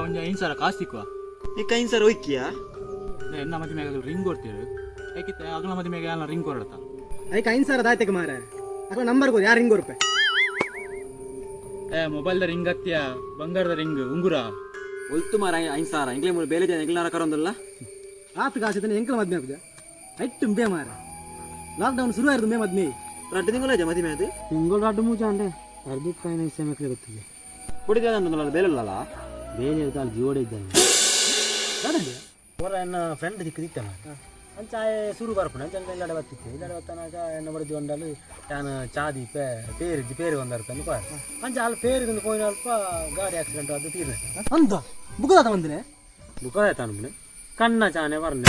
ಒಂಜ 5 ಸಾವಿರ ಕಾಸು ಸಿಕ್ಕುವ ಈಗ 5 ಸಾವಿರ ಹೋಯ್ಕಿಯಾ ಎನ್ನ ಮದಿ ಮ್ಯಾಗ ರಿಂಗ್ ಕೊಡ್ತೀರಿ ಏಕಿತ್ತೆ ಅಗಲ ಮದಿ ಮ್ಯಾಗ ಎಲ್ಲ ರಿಂಗ್ ಕೊಡತ್ತ ಅದಕ್ಕೆ 5 ಸಾವಿರ ದಾಯ್ತಕ್ಕೆ ಮಾರ ಅಕ್ಕ ನಂಬರ್ ಕೊಡಿ ಯಾರು ರಿಂಗ್ ರೂಪಾಯಿ ಮೊಬೈಲ್ದ ರಿಂಗ್ ಹತ್ತಿಯ ಬಂಗಾರದ ರಿಂಗ್ ಉಂಗುರ ಒಲ್ತು ಮಾರ 5 ಸಾವಿರ ಎಂಗ್ಲೇ ಮೂರು ಬೇಲೆ ಎಂಗ್ಲಾರ ಕರೊಂದಲ್ಲ ಆತು ಕಾಸಿದ್ದಾನೆ ಎಂಕಲ ಮದ್ಮೆ ಆಗುದ ಐಟ್ಟು ಬೇ ಮಾರ ಲಾಕ್ಡೌನ್ ಶುರು ಆಯ್ತು ಮೇ ಮದ್ಮೆ 2 ತಿಂಗಳು ಮದುವೆ ಅದು ತಿಂಗಳು 2 ಮೂರು ಅಂಡೆ ಅರ್ಧಿ ಫೈನಾನ್ಸ್ ಮಕ್ಕಳಿಗೆ ಗೊತ್ತಿದೆ ಕುಡಿದ ಅಂತಂದಲ್ಲ ಬೇಲಲ್ಲ ಬೇರೆ ಅಲ್ಲಿ ಜೋಡೆ ಇದ್ದಾನೆ ಅವರ ನನ್ನ ಫ್ರೆಂಡ್ ದಿಕ್ಕ ಅಂಚಾಯ ಶುರು ಬರ್ಪಣ ಅಂಚ ಇಲ್ಲಡೆ ಬತ್ತಿತ್ತು ಇಲ್ಲಡೆ ಬತ್ತನಾಗ ಎನ್ನ ಬಡಿದು ಒಂಡಲು ನಾನು ಚಾದಿ ಪೇರು ಒಂದರ್ಪಣೆ ಅಂಚ ಅಲ್ಲಿ ಪೇರಿಗೊಂದು ಹೋಯ್ನ ಅಲ್ಪ ಗಾಡಿ ಆಕ್ಸಿಡೆಂಟ್ ಅದು ತೀರ ಅಂತ ಬುಕ್ಕದಾತ ಬಂದ್ರೆ ಬುಕ್ಕದಾಯ್ತ ಅನ್ಬಿಡಿ ಕಣ್ಣ ಚಾನೆ ಬರ್ನೆ